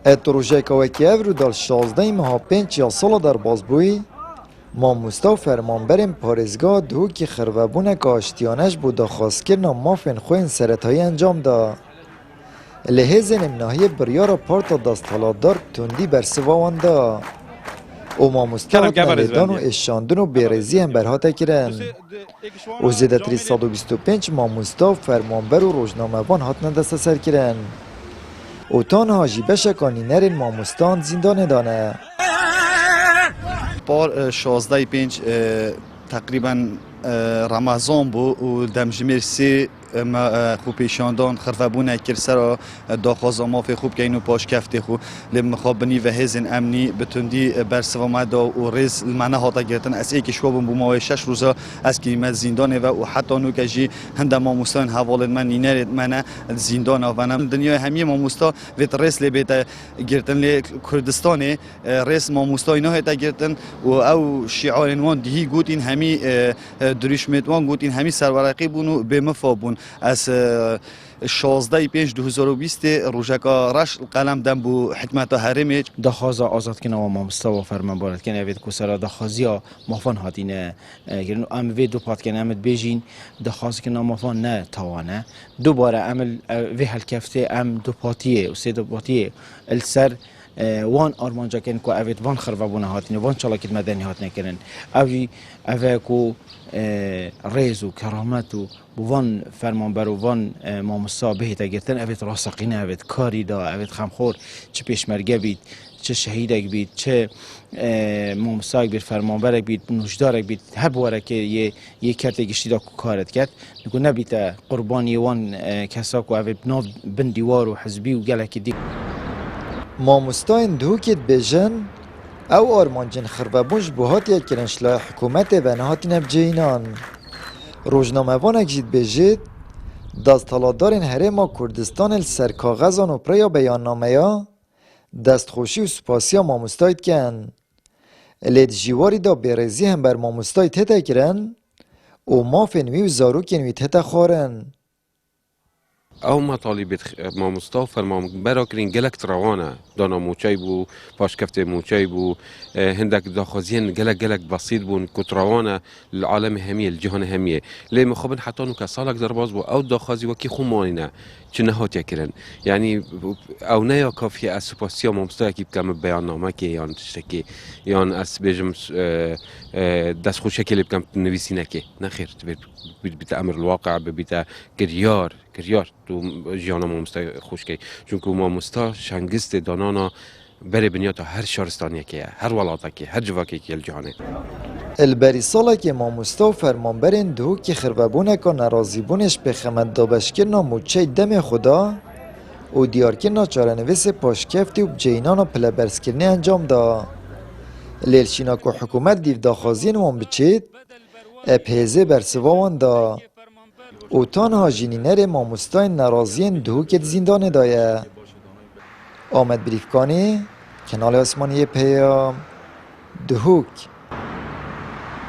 اتروژه که رو دال 16 ماه 5 یا سال در بازبوی ماموستا و فرمانبرین پارزگاه دو که خروبونه که آشتیانش بود دخواست کرنا مافین خوین سرطایی انجام دا لحظ نمناهی بریار پارتا دستالاتدار تندی بر سواوان دا او ماموستا هات نویدان و اشاندن و بیرزی هم برهاته کرن و زیده 325 ماموستا و فرمانبر و روزنامه وان هات ندست سر کرن و تانها جیبشکانی نرین ماموستان زندان دانه بار 16/5 تقریبا رمضان بو و دمجمیر سی خوب پیشاندان خرفبونه کرسرا داخواز مافی خوب که اینو پاش کفته خو لم مخابنی و هزن امنی بتندی برسوا مدا و رز المنه هاتا گرتن از یک شوابم بو ما 6 روزا از کلمت زندان و حتی نو کجی هند ما مستان حوال من نینرد من زندان و من دنیا همه ما مستا وت رس لبیت گرتن ل کردستان رس ما مستا اینا هتا گرتن و او شعار وان دی گوتین همه دریشمت وان گوتین همه سرورقی بونو به مفابون از 16/5/2020 روزکا رش قلم دم بو حکمت هرمی دخواز آزاد کنه و مامستا و فرمان بارد کنه اوید کسرا دخوازیا مافان هاتینه گرن ام وی دو پات کنه امد بیجین دخواز کنه مافان نه توانه دوباره عمل وی هالکفته ام دو پاتیه و سه دو پاتیه السر وان آرمانجا کن که اوید وان خرابونه هاتینه وان چالاکت مدنی هات نکردن اوی کو ریز و کرامت و وان فرمانبر و وان مامستا بهت گرتن اوید راسقینه اوید کاری دا اوید خمخور چه پیشمرگه بید چه شهیدک بید چه مامستاک بید فرمانبرک بید نوشدارک بید هر بواره که یه کرده گشتی دا کارت کرد نگو نبید قربانی وان کسا که اوید بنا بن دیوار و حزبی و گلک دی ماموستاین دوکت بجن او آرمانجن خرببونش بوهات یک کرنشلا حکومت و نهاتی نبجینان روزنامه وانک جید بجید دستالاتدارین هرما کردستان السر کاغذان و پریا بیاننامه یا دستخوشی و سپاسی ماموستایت کن لید جیواری دا بیرزی هم بر ماموستایت هتا کرن و مافنوی و زاروکنوی هتا خورن او مطالب ماموستا و فرمانبر کرین گلک تروانه دانا موچای بو پاش کفته موچای بو هندک داخوزین گلک بسيط بون کتروانه العالم همیه الجهان همیه لی مخابن حتی نو کسالک درباز بو او داخوزی وکی خمانینه چه نهات یکرن یعنی او نه یا کافیه از سپاسی ماموستا کی بکم بیان نامه که یان تشکی یان از بجم دست خوش شکل بکم نویسینه که نخیر بیت امر الواقع بیت گریار تو جیانا ماموستا خوش کی چون که ماموستا شنگست دانانا بره بنیا تا هر شهرستانی که هر ولاتا که هر جواکی که الجهانه البری سالا که ماموستا و فرمانبرین دو که خرببونه که نرازیبونش به خمد دابشکر ناموچه دم خدا و دیارکر ناچارنویس پاشکفتی و بجینان و پلبرسکرنی انجام دا لیلشینا که حکومت دیو داخازین وان بچید اپهزه برسواوان دا و تانها جینینر ماموستاین نرازین دهوکت زندان دایه آمد بریفکانی کنال آسمانی پیام دهوک